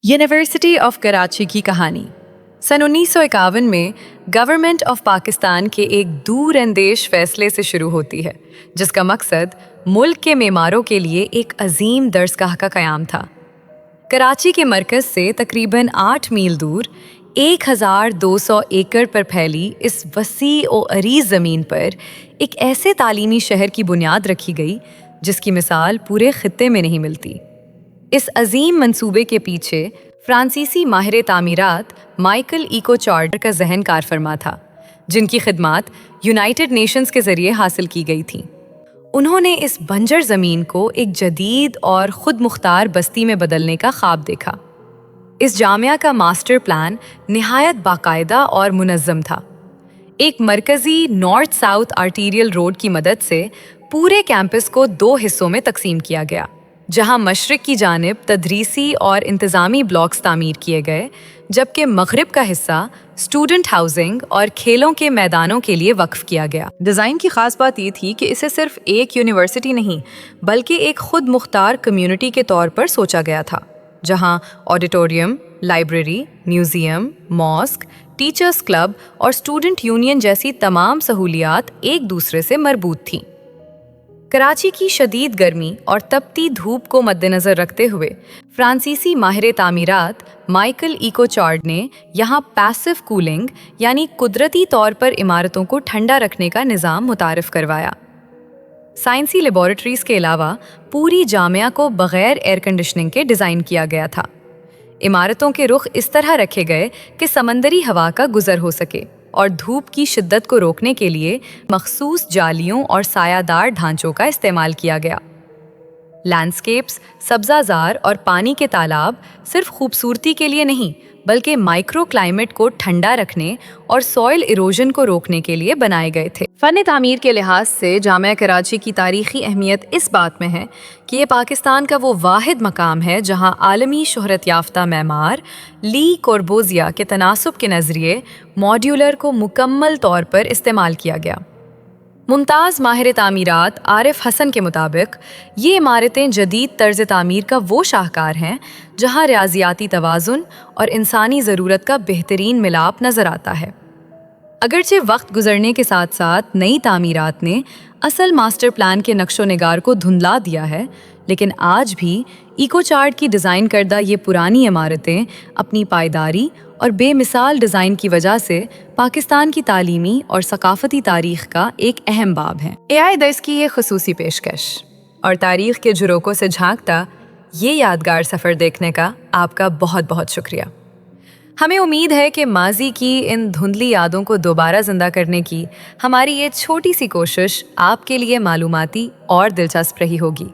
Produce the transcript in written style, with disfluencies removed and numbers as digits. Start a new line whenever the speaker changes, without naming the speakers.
University of Karachi की कहानी। सन 1951 में गवर्नमेंट ऑफ पाकिस्तान के एक दूर अंदेश फैसले से शुरू होती है, जिसका मकसद मुल्क के मेमारों के लिए एक अजीम दरसगाह का क़याम था। कराची के मरकज़ से तकरीबन 8 मील दूर 1200 एकड़ पर फैली इस वसी और अरीज़ ज़मीन पर एक ऐसे तालीमी शहर की बुनियाद रखी गई जिसकी मिसाल पूरे खित्ते में नहीं मिलती। इस अजीम मंसूबे के पीछे फ्रांसीसी माहिर तामीरात माइकल इकोचार्ड का जहन कार फरमा था, जिनकी खिदमात यूनाइटेड नेशंस के ज़रिए हासिल की गई थी। उन्होंने इस बंजर ज़मीन को एक जदीद और खुद मुख्तार बस्ती में बदलने का ख्वाब देखा। इस जामिया का मास्टर प्लान निहायत बाकायदा और मुनज़्ज़म था। एक मरकज़ी नॉर्थ साउथ आर्टीरियल रोड की मदद से पूरे कैंपस को 2 हिस्सों में तकसीम किया गया, जहां मशरिक की जानिब तदरीसी और इंतज़ामी ब्लॉक्स तामीर किए गए, जबकि मगरिब का हिस्सा स्टूडेंट हाउसिंग और खेलों के मैदानों के लिए वक्फ किया गया। डिज़ाइन की ख़ास बात ये थी कि इसे सिर्फ एक यूनिवर्सिटी नहीं बल्कि एक खुद मुख्तार कम्युनिटी के तौर पर सोचा गया था, जहां auditorium, library, museum, mosque, teachers club और स्टूडेंट यूनियन जैसी तमाम सहूलियात एक दूसरे से मरबूत थीं। कराची की शदीद गर्मी और तपती धूप को मद्देनज़र रखते हुए फ्रांसीसी माहिर तामीरात माइकल इकोचार्ड ने यहाँ पैसिव कूलिंग यानी कुदरती तौर पर इमारतों को ठंडा रखने का निज़ाम मुतारिफ करवाया। साइंसी लेबॉरेटरीज़ के अलावा पूरी जामिया को बग़ैर एयर कंडीशनिंग के डिज़ाइन किया गया था। इमारतों के रुख इस तरह रखे गए कि समंदरी हवा का गुज़र हो सके और धूप की शिद्दत को रोकने के लिए मखसूस जालियों और सायादार ढांचों का इस्तेमाल किया गया। लैंडस्केप्स, सब्ज़ाज़ार और पानी के तालाब सिर्फ खूबसूरती के लिए नहीं बल्कि माइक्रो क्लाइमेट को ठंडा रखने और सॉइल इरोजन को रोकने के लिए बनाए गए थे। फ़न तामीर के लिहाज से जामिया कराची की तारीख़ी अहमियत इस बात में है कि ये पाकिस्तान का वो वाहिद मकाम है जहां आलमी शोहरत याफ्ता मैमार ली कोर्बुज़िए के तनासुब के नज़रिए मॉड्यूलर को मुकम्मल तौर पर इस्तेमाल किया गया। मुमताज़ माहिर तामीरात आरिफ हसन के मुताबिक ये इमारतें जदीद तर्ज तामीर का वो शाहकार हैं जहां रियाजियाती तवाज़ुन और इंसानी ज़रूरत का बेहतरीन मिलाप नज़र आता है। अगरचे वक्त गुजरने के साथ साथ नई तामीरात ने असल मास्टर प्लान के नक्शो निगार को धुंधला दिया है, लेकिन आज भी इकोचार्ड की डिज़ाइन करदा ये पुरानी इमारतें अपनी पायदारी और बेमिसाल डिज़ाइन की वजह से पाकिस्तान की तालीमी और सकाफती तारीख़ का एक अहम बाब है। AI10 की ये खसूसी पेशकश और तारीख़ के झरोकों से झांकता ये यादगार सफ़र देखने का आपका बहुत बहुत शुक्रिया। हमें उम्मीद है कि माजी की इन धुंधली यादों को दोबारा ज़िंदा करने की हमारी ये छोटी सी कोशिश आपके लिए मालूमाती और दिलचस्प रही होगी।